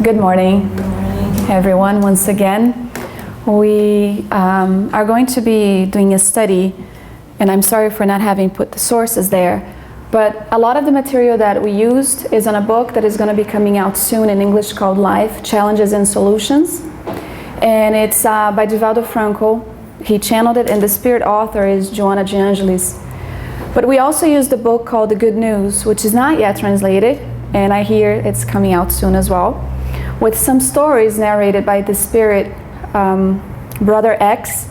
Good morning, everyone. Once again, we are going to be doing a study, and I'm sorry for not having put the sources there, but a lot of the material that we used is on a book that is going to be coming out soon in English called Life, Challenges and Solutions, and it's by Divaldo Franco. He channeled it, and the spirit author is Joanna De Angelis. But we also used a book called The Good News, which is not yet translated, and I hear it's coming out soon as well, with some stories narrated by the spirit Brother X,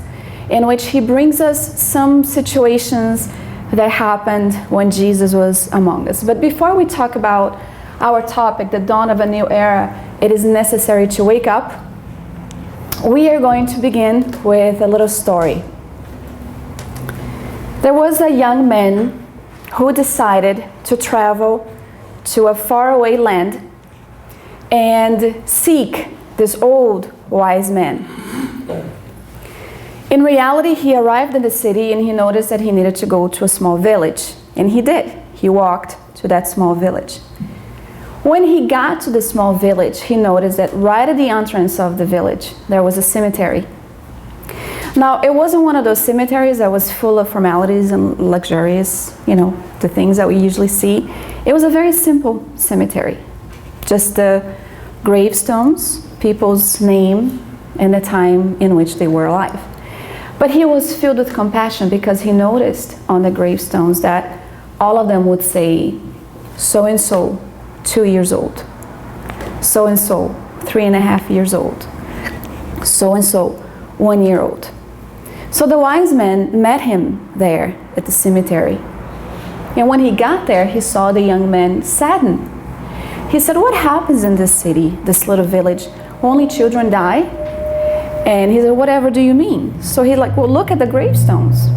in which he brings us some situations that happened when Jesus was among us. But before we talk about our topic, the dawn of a new era, it is necessary to wake up, we are going to begin with a little story. There was a young man who decided to travel to a faraway land and seek this old wise man. In reality, he arrived in the city and he noticed that he needed to go to a small village. And he did. He walked to that small village. When he got to the small village, he noticed that right at the entrance of the village, there was a cemetery. Now, it wasn't one of those cemeteries that was full of formalities and luxurious, the things that we usually see. It was a very simple cemetery. Just the gravestones, people's name, and the time in which they were alive. But he was filled with compassion because he noticed on the gravestones that all of them would say, so-and-so, 2 years old. So-and-so, 3.5 years old. So-and-so, 1 year old. So the wise man met him there at the cemetery. And when he got there, he saw the young man saddened. He said, "What happens in this city, this little village? Only children die?" And he said, "Whatever do you mean?" So he's like, "Well, look at the gravestones."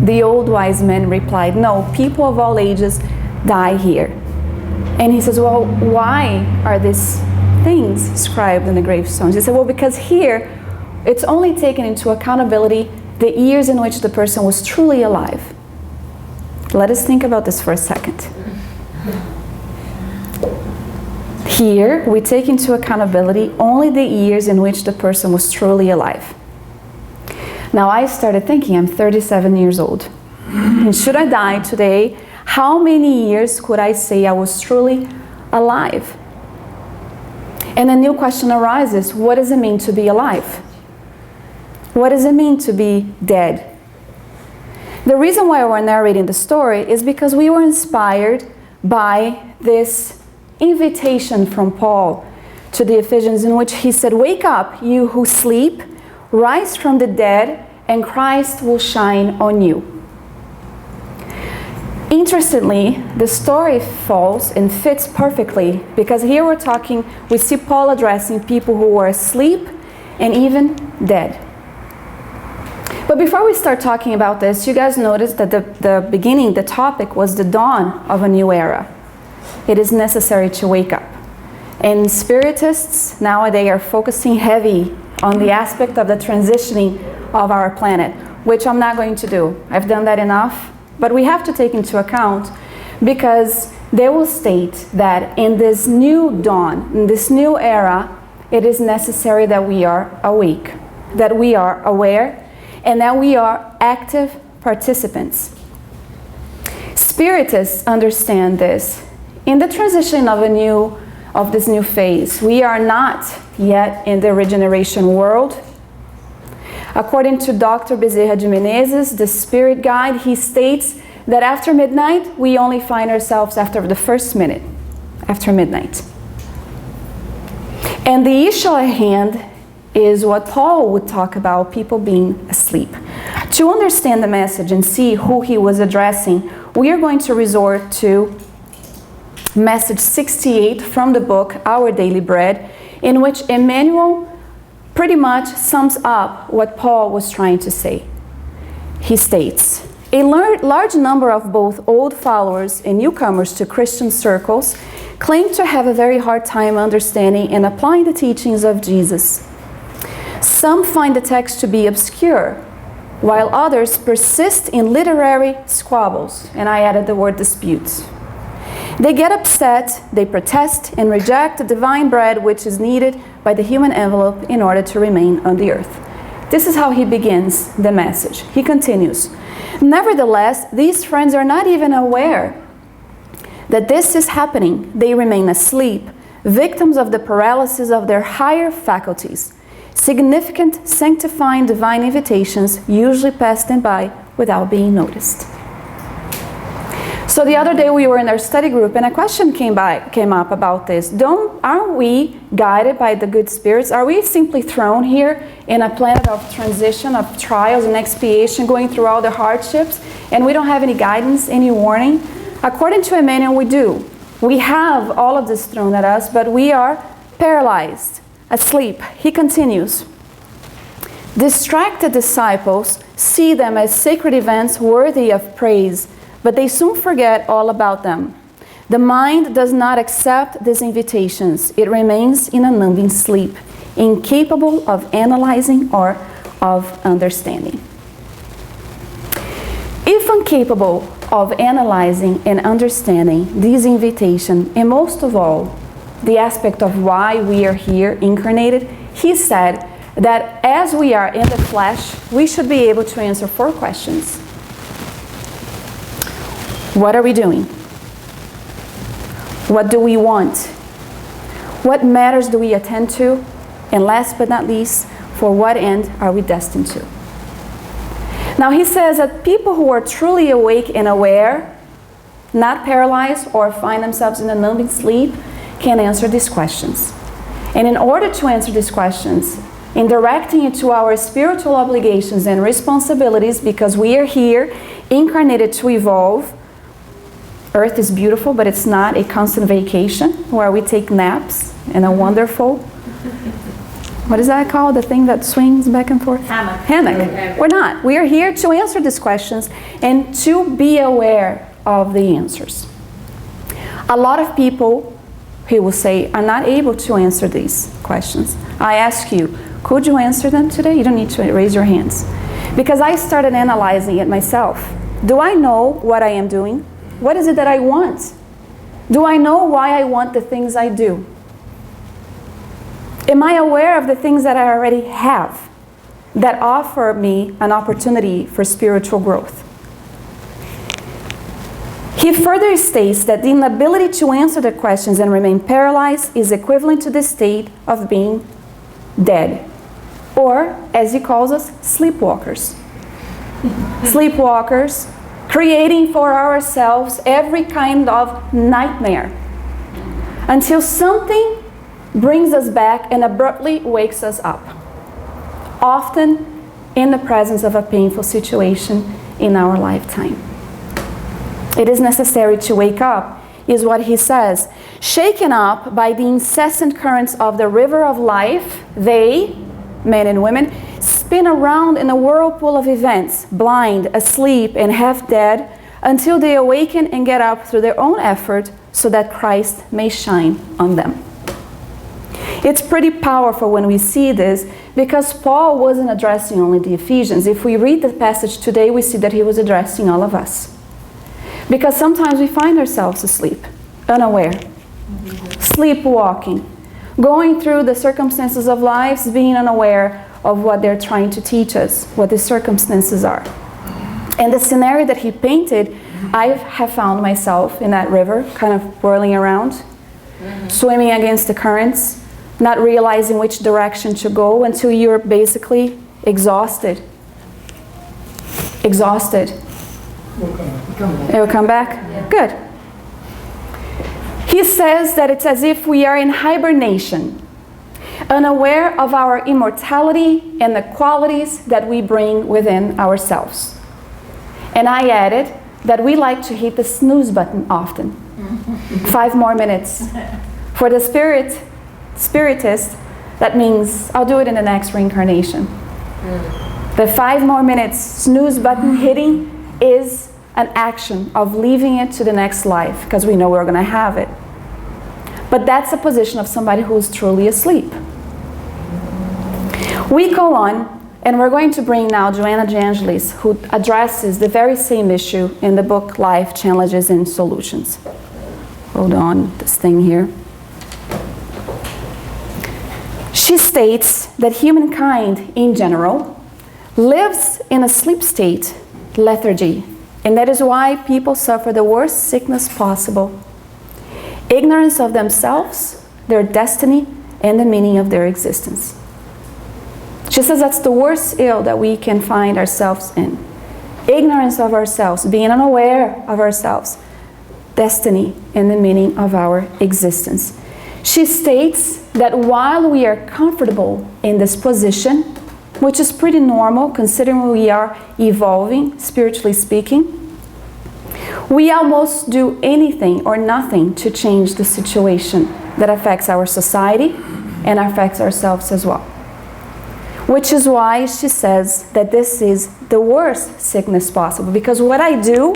The old wise man replied, "No, people of all ages die here." And he says, "Well, why are these things inscribed in the gravestones?" He said, "Well, because here, it's only taken into accountability the years in which the person was truly alive." Let us think about this for a second. Here, we take into accountability only the years in which the person was truly alive. Now, I started thinking, I'm 37 years old. And should I die today, how many years could I say I was truly alive? And a new question arises, what does it mean to be alive? What does it mean to be dead? The reason why we're narrating the story is because we were inspired by this invitation from Paul to the Ephesians, in which he said, "Wake up, you who sleep, rise from the dead, and Christ will shine on you." Interestingly, the story falls and fits perfectly because here we see Paul addressing people who were asleep and even dead. But before we start talking about this, you guys noticed that the beginning, the topic was the dawn of a new era. It is necessary to wake up. And spiritists nowadays are focusing heavy on the aspect of the transitioning of our planet, which I'm not going to do. I've done that enough. But we have to take into account because they will state that in this new dawn, in this new era, it is necessary that we are awake, that we are aware, and that we are active participants. Spiritists understand this. In the transition of this new phase, we are not yet in the regeneration world. According to Dr. Bezerra de Menezes, the spirit guide, he states that after midnight, we only find ourselves after the first minute, after midnight. And the issue at hand is what Paul would talk about, people being asleep. To understand the message and see who he was addressing, we are going to resort to message 68 from the book, Our Daily Bread, in which Emmanuel pretty much sums up what Paul was trying to say. He states, "A large number of both old followers and newcomers to Christian circles claim to have a very hard time understanding and applying the teachings of Jesus. Some find the text to be obscure, while others persist in literary squabbles," and I added the word disputes. They get upset, they protest, and reject the divine bread which is needed by the human envelope in order to remain on the earth. This is how he begins the message. He continues, nevertheless, these friends are not even aware that this is happening. They remain asleep, victims of the paralysis of their higher faculties. Significant, sanctifying divine invitations usually pass them by without being noticed. So the other day we were in our study group and a question came up about this. Aren't we guided by the good spirits? Are we simply thrown here in a planet of transition, of trials and expiation, going through all the hardships, and we don't have any guidance, any warning? According to Emmanuel, we do. We have all of this thrown at us, but we are paralyzed, asleep. He continues, distracted disciples see them as sacred events worthy of praise, but they soon forget all about them. The mind does not accept these invitations. It remains in a numbing sleep, incapable of analyzing or of understanding. If incapable of analyzing and understanding these invitations, and most of all, the aspect of why we are here incarnated, he said that as we are in the flesh, we should be able to answer 4 questions. What are we doing? What do we want? What matters do we attend to? And last but not least, for what end are we destined to? Now he says that people who are truly awake and aware, not paralyzed or find themselves in a numbing sleep, can answer these questions. And in order to answer these questions, in directing it to our spiritual obligations and responsibilities, because we are here incarnated to evolve. Earth is beautiful, but it's not a constant vacation where we take naps in a wonderful, what is that called? The thing that swings back and forth? Hammock. We're not. We are here to answer these questions and to be aware of the answers. A lot of people, he will say, are not able to answer these questions. I ask you, could you answer them today? You don't need to raise your hands. Because I started analyzing it myself. Do I know what I am doing? What is it that I want? Do I know why I want the things I do? Am I aware of the things that I already have that offer me an opportunity for spiritual growth? He further states that the inability to answer the questions and remain paralyzed is equivalent to the state of being dead. Or, as he calls us, sleepwalkers. Sleepwalkers, creating for ourselves every kind of nightmare until something brings us back and abruptly wakes us up, often in the presence of a painful situation in our lifetime. It is necessary to wake up, is what he says. Shaken up by the incessant currents of the river of life, they, men and women, spin around in a whirlpool of events, blind, asleep, and half dead, until they awaken and get up through their own effort so that Christ may shine on them. It's pretty powerful when we see this, because Paul wasn't addressing only the Ephesians. If we read the passage today, we see that he was addressing all of us. Because sometimes we find ourselves asleep, unaware, sleepwalking, going through the circumstances of life, being unaware of what they're trying to teach us, what the circumstances are. And the scenario that he painted, I have found myself in that river, kind of whirling around, swimming against the currents, not realizing which direction to go until you're basically exhausted. Exhausted. It will come back? Yeah. Good. He says that it's as if we are in hibernation, unaware of our immortality and the qualities that we bring within ourselves. And I added that we like to hit the snooze button often. 5 more minutes. For the spiritist, that means I'll do it in the next reincarnation. The 5 more minutes snooze button hitting is an action of leaving it to the next life, because we know we're going to have it. But that's a position of somebody who is truly asleep. We go on, and we're going to bring now Joanna De Angelis, who addresses the very same issue in the book Life, Challenges and Solutions. hold on, this thing here. She states that humankind in general lives in a sleep state, lethargy, and that is why people suffer the worst sickness possible. Ignorance of themselves, their destiny, and the meaning of their existence. She says that's the worst ill that we can find ourselves in. Ignorance of ourselves, being unaware of ourselves, destiny, and the meaning of our existence. She states that while we are comfortable in this position, which is pretty normal considering we are evolving, spiritually speaking, we almost do anything or nothing to change the situation that affects our society and affects ourselves as well. Which is why she says that this is the worst sickness possible, because what I do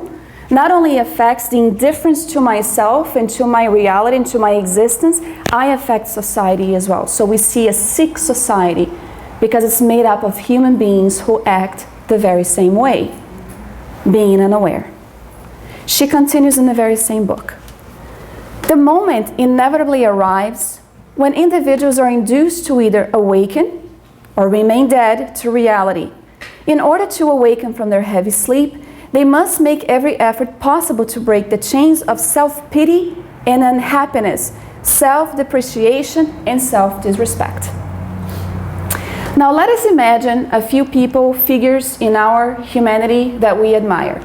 not only affects the indifference to myself and to my reality and to my existence, I affect society as well. So we see a sick society because it's made up of human beings who act the very same way, being unaware. She continues in the very same book. The moment inevitably arrives when individuals are induced to either awaken or remain dead to reality. In order to awaken from their heavy sleep, they must make every effort possible to break the chains of self-pity and unhappiness, self-depreciation and self-disrespect. Now let us imagine a few people, figures in our humanity that we admire.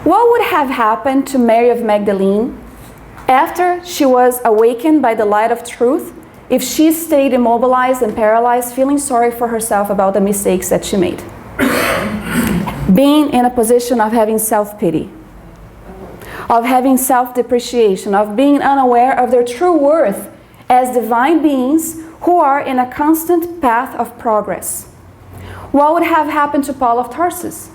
What would have happened to Mary of Magdalene after she was awakened by the light of truth if she stayed immobilized and paralyzed, feeling sorry for herself about the mistakes that she made? Being in a position of having self-pity, of having self-depreciation, of being unaware of their true worth as divine beings who are in a constant path of progress. What would have happened to Paul of Tarsus?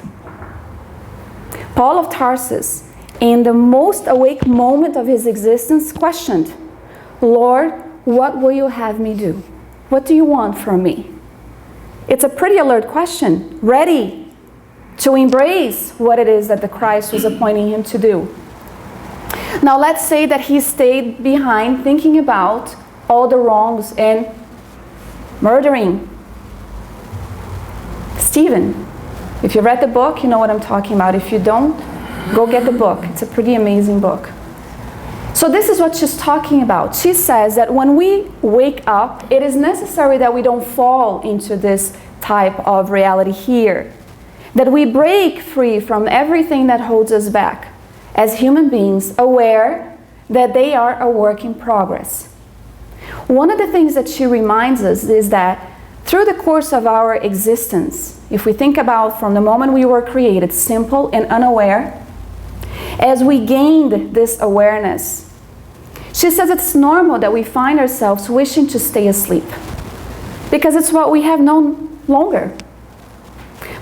Paul of Tarsus, in the most awake moment of his existence, questioned, "Lord, what will you have me do? What do you want from me?" It's a pretty alert question, ready to embrace what it is that the Christ was appointing him to do. Now let's say that he stayed behind thinking about all the wrongs and murdering Stephen. If you read the book, you know what I'm talking about. If you don't, go get the book. It's a pretty amazing book. So this is what she's talking about. She says that when we wake up, it is necessary that we don't fall into this type of reality here. That we break free from everything that holds us back as human beings, aware that they are a work in progress. One of the things that she reminds us is that through the course of our existence, if we think about from the moment we were created, simple and unaware, as we gained this awareness, she says it's normal that we find ourselves wishing to stay asleep because it's what we have known longer.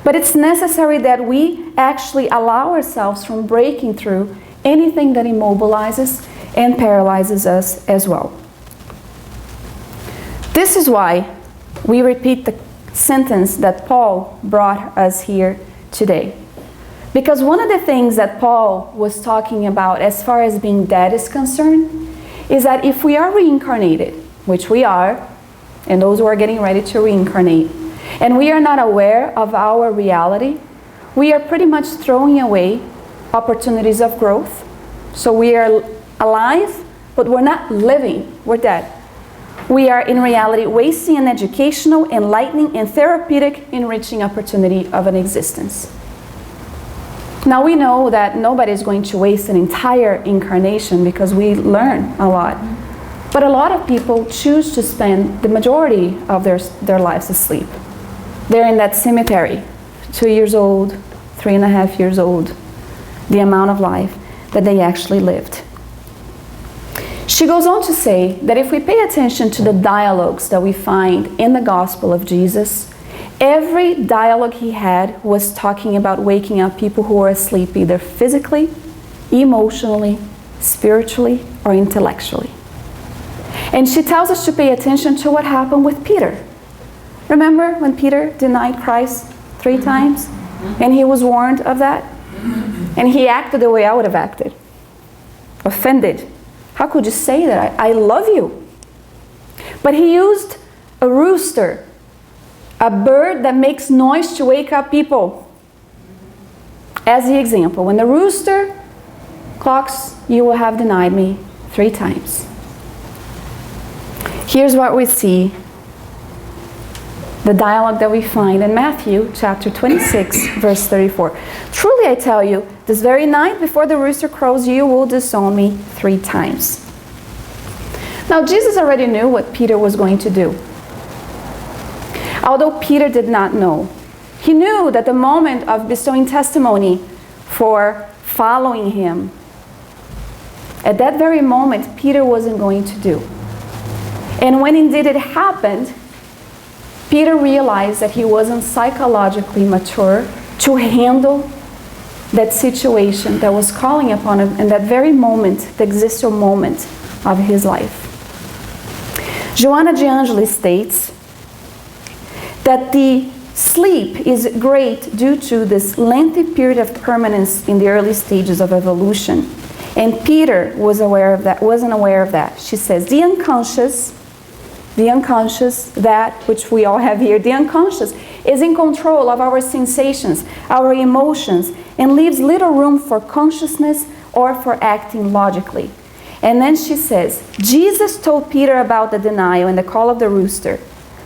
But it's necessary that we actually allow ourselves from breaking through anything that immobilizes and paralyzes us as well. This is why we repeat the sentence that Paul brought us here today. Because one of the things that Paul was talking about as far as being dead is concerned is that if we are reincarnated, which we are, and those who are getting ready to reincarnate, and we are not aware of our reality, we are pretty much throwing away opportunities of growth. So we are alive, but we're not living, we're dead. We are in reality wasting an educational, enlightening, and therapeutic enriching opportunity of an existence. Now we know that nobody is going to waste an entire incarnation because we learn a lot. But a lot of people choose to spend the majority of their lives asleep. They're in that cemetery, 2 years old, 3.5 years old, the amount of life that they actually lived. She goes on to say that if we pay attention to the dialogues that we find in the Gospel of Jesus, every dialogue he had was talking about waking up people who were asleep, either physically, emotionally, spiritually, or intellectually. And she tells us to pay attention to what happened with Peter. Remember when Peter denied Christ 3 times? And he was warned of that? And he acted the way I would have acted. Offended. How could you say that? I love you. But he used a rooster, a bird that makes noise to wake up people, as the example. When the rooster clocks, you will have denied me 3 times. Here's what we see. The dialogue that we find in Matthew chapter 26, verse 34. Truly I tell you, this very night before the rooster crows, you will disown me 3 times. Now Jesus already knew what Peter was going to do. Although Peter did not know, he knew that the moment of bestowing testimony for following him, at that very moment, Peter wasn't going to do. And when indeed it happened, Peter realized that he wasn't psychologically mature to handle that situation that was calling upon him in that very moment, the existential moment of his life. Joanna de Angelis states that the sleep is great due to this lengthy period of permanence in the early stages of evolution. And Peter wasn't aware of that. She says, the unconscious, that which we all have here, the unconscious, is in control of our sensations, our emotions, and leaves little room for consciousness or for acting logically. And then she says, Jesus told Peter about the denial and the call of the rooster,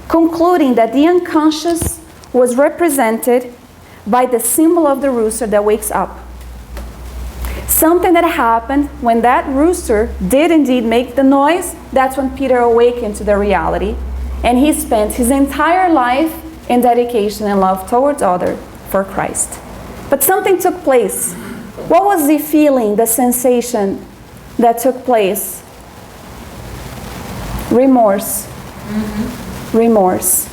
concluding that the unconscious was represented by the symbol of the rooster that wakes up. Something that happened when that rooster did indeed make the noise, that's when Peter awakened to the reality. And he spent his entire life in dedication and love towards others for Christ. But something took place. What was the feeling, the sensation that took place? Remorse. Remorse.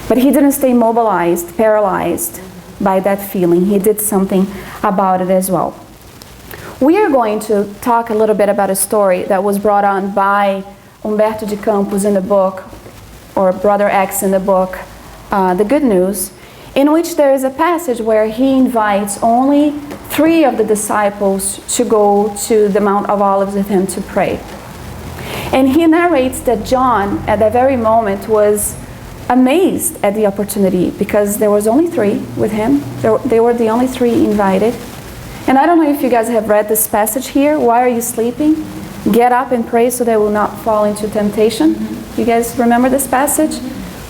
But he didn't stay mobilized, paralyzed by that feeling. He did something about it as well. We are going to talk a little bit about a story that was brought on by Humberto de Campos in the book, or Brother X in the book, The Good News, in which there is a passage where he invites only 3 of the disciples to go to the Mount of Olives with him to pray. And he narrates that John, at that very moment, was amazed at the opportunity because there was only 3 with him. They were the only 3 invited. And I don't know if you guys have read this passage here. Why are you sleeping? Get up and pray so they will not fall into temptation. You guys remember this passage?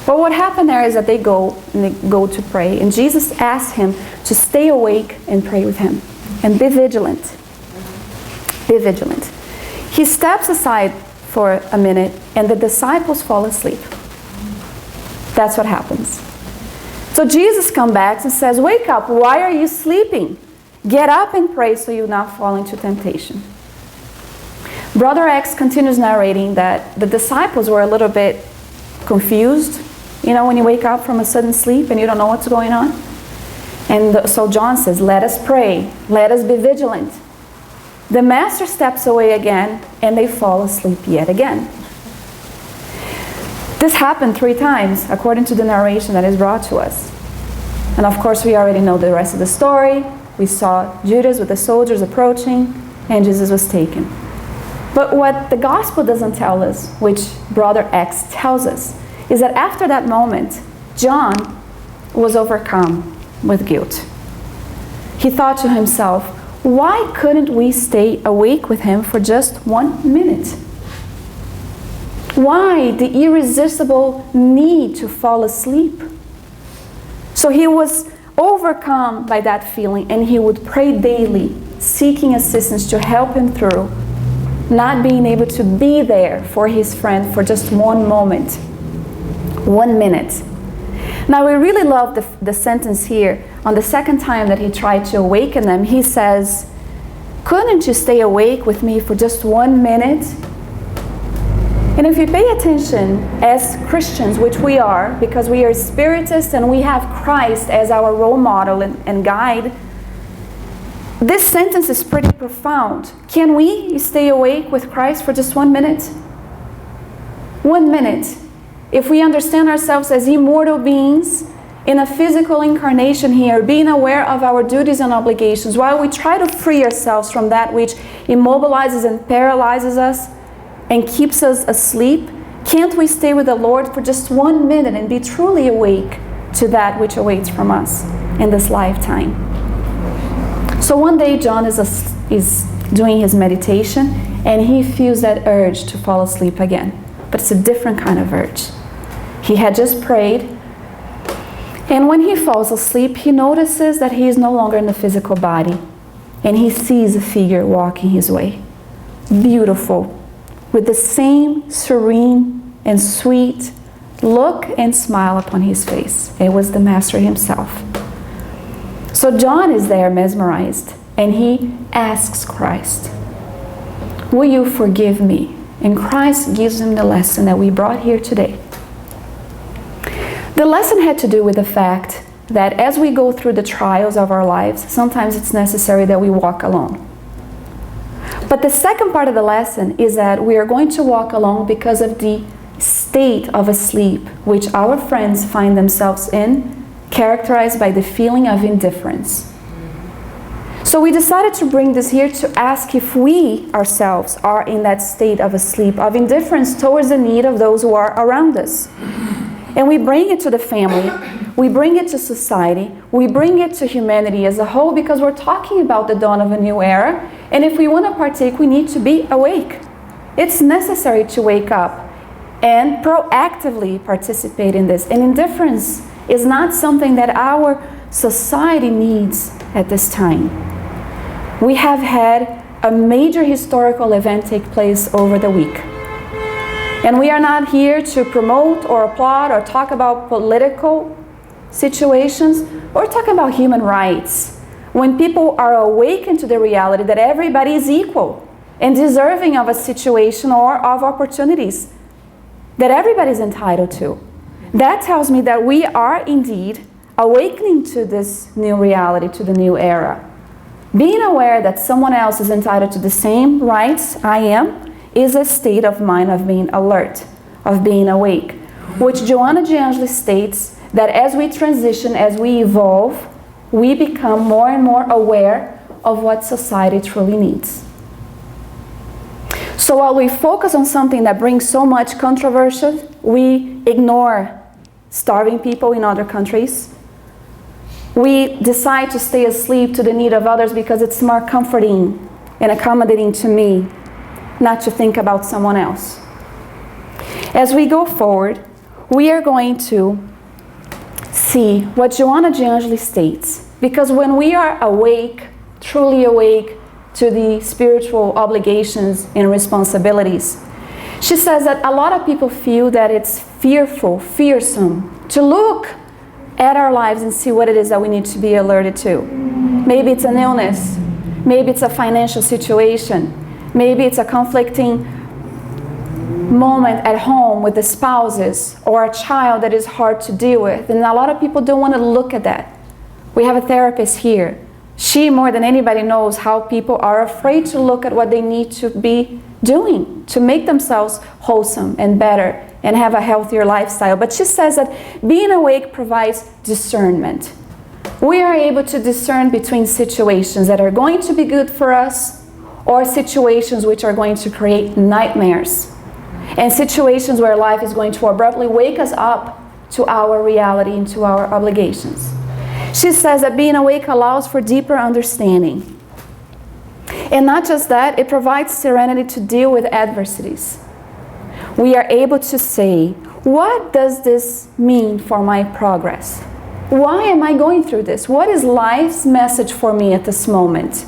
Well, what happened there is that they go to pray. And Jesus asked him to stay awake and pray with him. And be vigilant. Be vigilant. He steps aside for a minute and the disciples fall asleep. That's what happens. So Jesus comes back and says, wake up, why are you sleeping? Get up and pray so you will not fall into temptation. Brother X continues narrating that the disciples were a little bit confused. You know, when you wake up from a sudden sleep and you don't know what's going on. And so John says, let us pray. Let us be vigilant. The master steps away again and they fall asleep yet again. This happened 3 times, according to the narration that is brought to us. And of course, we already know the rest of the story. We saw Judas with the soldiers approaching, and Jesus was taken. But what the gospel doesn't tell us, which Brother X tells us, is that after that moment, John was overcome with guilt. He thought to himself, why couldn't we stay awake with him for just 1 minute? Why the irresistible need to fall asleep? So he was overcome by that feeling, and he would pray daily, seeking assistance to help him through, not being able to be there for his friend for just 1 moment, 1 minute. Now we really love the sentence here. On the second time that he tried to awaken them, he says, couldn't you stay awake with me for just 1 minute? And if you pay attention as Christians, which we are, because we are spiritists and we have Christ as our role model and guide, this sentence is pretty profound. Can we stay awake with Christ for just 1 minute? 1 minute. If we understand ourselves as immortal beings in a physical incarnation here, being aware of our duties and obligations, while we try to free ourselves from that which immobilizes and paralyzes us and keeps us asleep, can't we stay with the Lord for just 1 minute and be truly awake to that which awaits from us in this lifetime? So one day John is doing his meditation, and he feels that urge to fall asleep again. But it's a different kind of urge. He had just prayed, and when he falls asleep, he notices that he is no longer in the physical body, and he sees a figure walking his way. Beautiful, with the same serene and sweet look and smile upon his face. It was the Master himself. So John is there mesmerized, and he asks Christ, "Will you forgive me?" And Christ gives him the lesson that we brought here today. The lesson had to do with the fact that as we go through the trials of our lives, sometimes it's necessary that we walk alone. But the second part of the lesson is that we are going to walk alone because of the state of sleep which our friends find themselves in, characterized by the feeling of indifference. So we decided to bring this here to ask if we ourselves are in that state of sleep, of indifference towards the need of those who are around us. And we bring it to the family, we bring it to society, we bring it to humanity as a whole, because we're talking about the dawn of a new era. And if we want to partake, we need to be awake. It's necessary to wake up and proactively participate in this. And indifference is not something that our society needs at this time. We have had a major historical event take place over the week. And we are not here to promote or applaud or talk about political situations or talk about human rights. When people are awakened to the reality that everybody is equal and deserving of a situation or of opportunities that everybody is entitled to, that tells me that we are indeed awakening to this new reality, to the new era. Being aware that someone else is entitled to the same rights I am is a state of mind of being alert, of being awake, which Joanna de Angelis states that as we transition, as we evolve, we become more and more aware of what society truly needs. So while we focus on something that brings so much controversy, we ignore starving people in other countries. We decide to stay asleep to the need of others because it's more comforting and accommodating to me, not to think about someone else. As we go forward, we are going to see what Joanna de Angelis states. Because when we are awake, truly awake to the spiritual obligations and responsibilities, she says that a lot of people feel that it's fearful, fearsome to look at our lives and see what it is that we need to be alerted to. Maybe it's an illness. Maybe it's a financial situation. Maybe it's a conflicting moment at home with the spouses or a child that is hard to deal with. And a lot of people don't want to look at that. We have a therapist here. She, more than anybody, knows how people are afraid to look at what they need to be doing to make themselves wholesome and better and have a healthier lifestyle. But she says that being awake provides discernment. We are able to discern between situations that are going to be good for us or situations which are going to create nightmares, and situations where life is going to abruptly wake us up to our reality and to our obligations. She says that being awake allows for deeper understanding. And not just that, it provides serenity to deal with adversities. We are able to say, what does this mean for my progress? Why am I going through this? What is life's message for me at this moment?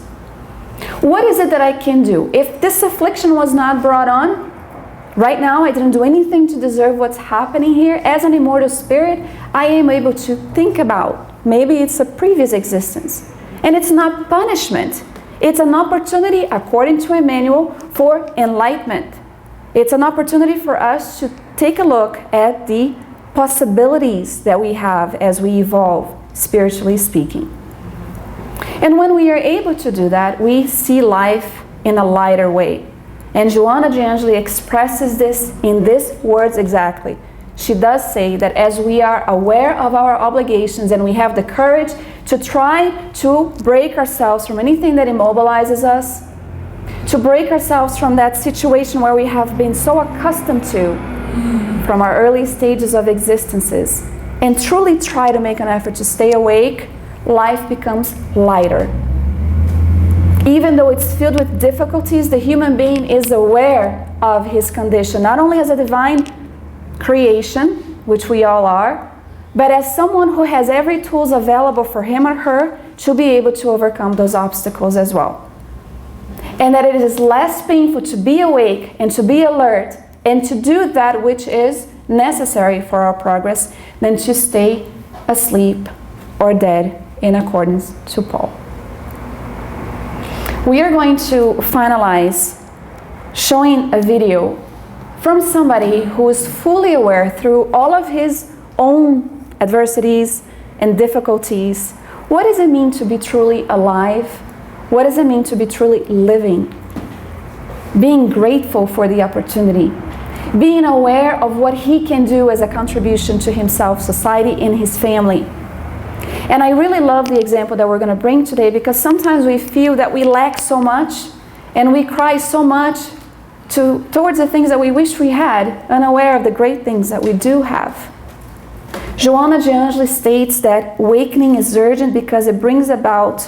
What is it that I can do? If this affliction was not brought on, right now I didn't do anything to deserve what's happening here. As an immortal spirit, I am able to think about, maybe it's a previous existence. And it's not punishment. It's an opportunity, according to Emmanuel, for enlightenment. It's an opportunity for us to take a look at the possibilities that we have as we evolve, spiritually speaking. And when we are able to do that, we see life in a lighter way. And Joanna de Angelis expresses this in these words exactly. she does say that as we are aware of our obligations and we have the courage to try to break ourselves from anything that immobilizes us, to break ourselves from that situation where we have been so accustomed to from our early stages of existences, and truly try to make an effort to stay awake, life becomes lighter. Even though it's filled with difficulties, the human being is aware of his condition, not only as a divine creation, which we all are, but as someone who has every tools available for him or her to be able to overcome those obstacles as well. And that it is less painful to be awake and to be alert and to do that which is necessary for our progress than to stay asleep or dead, in accordance to Paul. We are going to finalize showing a video from somebody who is fully aware through all of his own adversities and difficulties. What does it mean to be truly alive? What does it mean to be truly living? Being grateful for the opportunity. Being aware of what he can do as a contribution to himself, society, and his family. And I really love the example that we're going to bring today, because sometimes we feel that we lack so much and we cry so much towards the things that we wish we had, unaware of the great things that we do have. Joanna de Angelis states that awakening is urgent because it brings about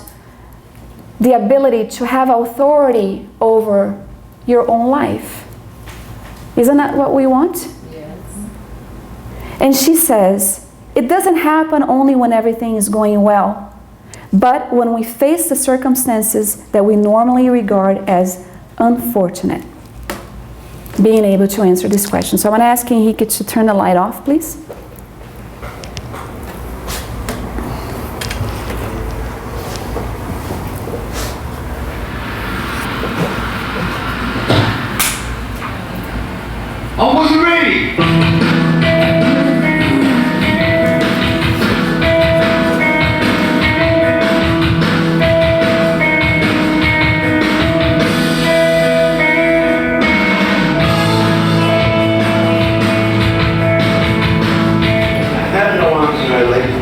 the ability to have authority over your own life. Isn't that what we want? Yes. And she says, it doesn't happen only when everything is going well, but when we face the circumstances that we normally regard as unfortunate. Being able to answer this question. So I'm asking Henrique to turn the light off, please. Almost ready!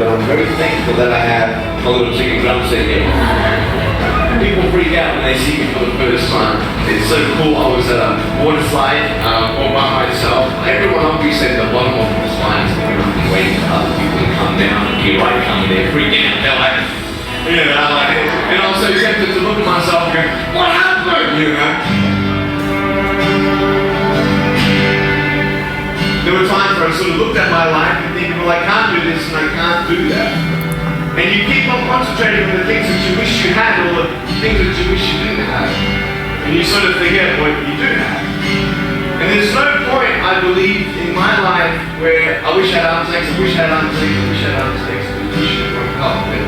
But I'm very thankful that I have a little chicken drum set here. People freak out when they see me for the first time. It's so cool. I was at a water slide all by myself. Everyone obviously at the bottom of the slide is waiting for other people to come down. And here I come, they're freaking out. They're like, you know, and I was so tempted to look at myself and go, what happened? You know? There were times where I sort of looked at my life and thinking, well, I can't do this and I can't do that. And you keep on concentrating on the things that you wish you had or the things that you wish you didn't have. And you sort of forget what you do have. And there's no point, I believe, in my life where I wish I had arms legs, I wish I had arms legs, I wish I had arms legs, I wish I had help. And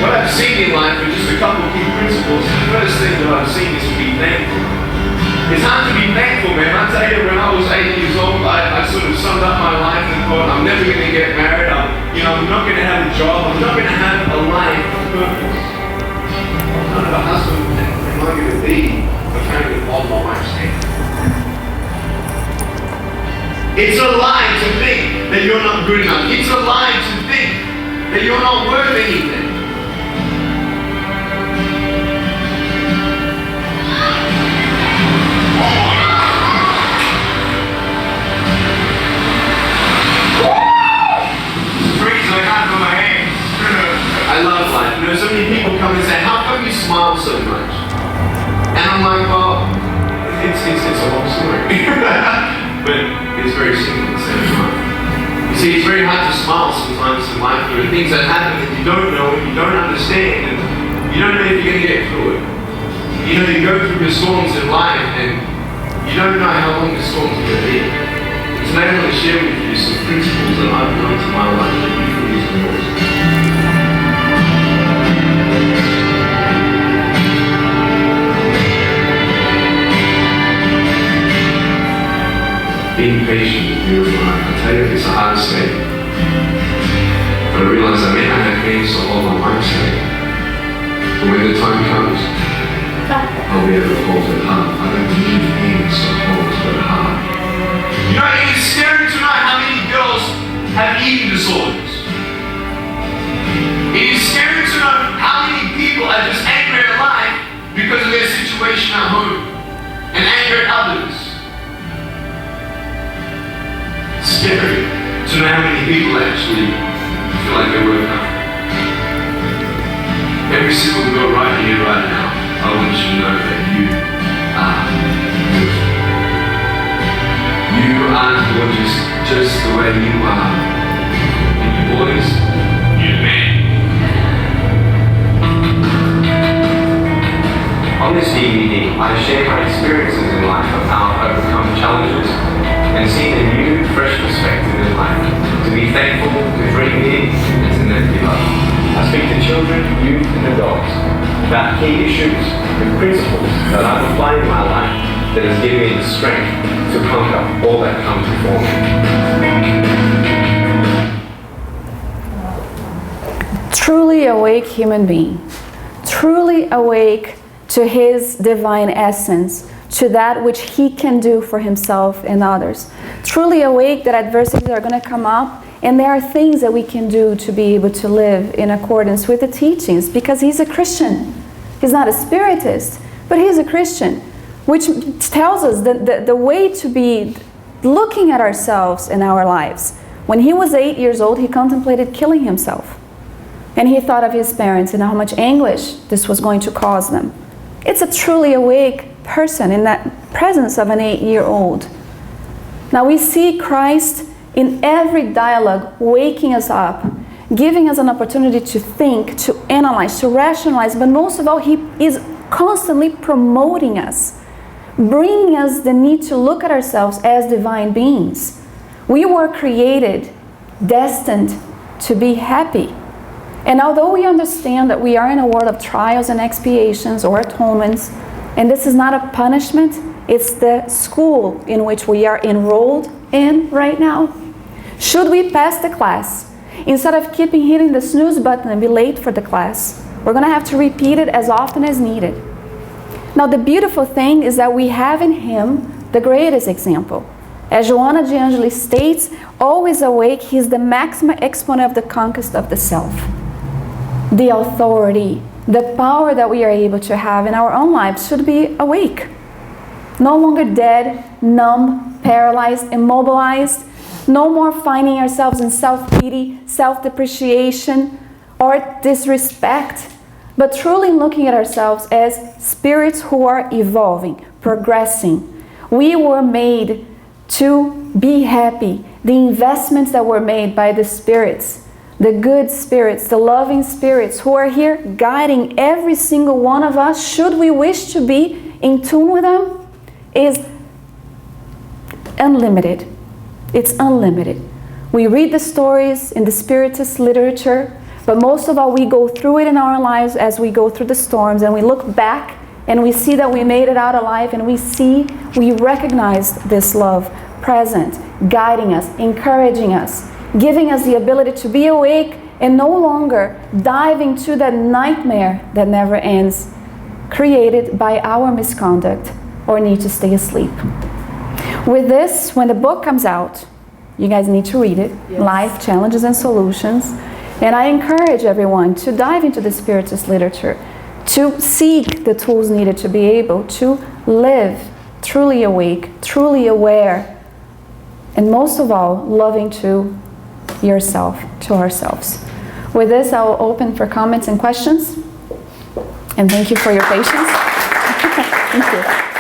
what I've seen in life are just a couple of key principles. The first thing that I've seen is to be thankful. It's hard to be thankful, man. I tell you, when I was 8 years old, I sort of summed up my life and thought, I'm never going to get married. I'm not going to have a job. I'm not going to have a life of purpose. I'm not a husband. Am I going to be trying to involve my wife's hand? It's a lie to think that you're not good enough. It's a lie to think that you're not worth anything. I love life. You know, so many people come and say, how come you smile so much? And I'm like, well, it's a long story. But it's very simple at the same time. You see, it's very hard to smile sometimes in life. There are things that happen that you don't know and you don't understand, and you don't know if you're going to get through it. You know, you go through your storms in life and you don't know how long the storms are going to be. Today I want to share with you some principles that I've learned in my life that you can use in yours. Being patient is beautiful. I tell you, it's a hard state. But I realize I may not have hands to hold my wife's hand. But when the time comes, I'll be able to hold it hard. I don't need hands to hold it hard. You know, it is scary tonight how many girls hurt others. Scary to know how many people actually feel like they're worth nothing. Every single girl right here, right now, I want you to know that you are beautiful. You are gorgeous just the way you are. And you boys, you're the man. On this DVD, I share my experiences in life of how I've overcome challenges and seen a new, fresh perspective in life. To be thankful, to dream big, and to never give up. I speak to children, youth, and adults about key issues and principles that I've applied in my life that has given me the strength to conquer all that comes before me. Truly awake human being, truly awake to his divine essence, to that which he can do for himself and others. Truly awake that adversities are going to come up, and there are things that we can do to be able to live in accordance with the teachings, because he's a Christian. He's not a spiritist, but he's a Christian, which tells us that the way to be looking at ourselves in our lives. When he was 8 years old, he contemplated killing himself. And he thought of his parents and how much anguish this was going to cause them. It's a truly awake person in that presence of an 8-year-old. Now we see Christ in every dialogue waking us up, giving us an opportunity to think, to analyze, to rationalize, but most of all, he is constantly promoting us, bringing us the need to look at ourselves as divine beings. We were created, destined to be happy. And although we understand that we are in a world of trials and expiations or atonements, and this is not a punishment, it's the school in which we are enrolled in right now. Should we pass the class, instead of keeping hitting the snooze button and be late for the class, we're going to have to repeat it as often as needed. Now the beautiful thing is that we have in him the greatest example. As Joanna de Angelis states, always awake, he is the maximum exponent of the conquest of the self. The authority, the power that we are able to have in our own lives should be awake. No longer dead, numb, paralyzed, immobilized. No more finding ourselves in self-pity, self-depreciation, or disrespect, but truly looking at ourselves as spirits who are evolving, progressing. We were made to be happy. The investments that were made by the spirits, the good spirits, the loving spirits who are here guiding every single one of us, should we wish to be in tune with them, is unlimited. It's unlimited. We read the stories in the spiritist literature, but most of all we go through it in our lives as we go through the storms, and we look back and we see that we made it out alive, and we recognize this love present, guiding us, encouraging us, giving us the ability to be awake and no longer dive into that nightmare that never ends, created by our misconduct or need to stay asleep. With this, when the book comes out, you guys need to read it, yes. Life Challenges and Solutions. And I encourage everyone to dive into the spiritist literature, to seek the tools needed to be able to live truly awake, truly aware, and most of all, loving to yourself, to ourselves. With this, I will open for comments and questions. And thank you for your patience. Thank you.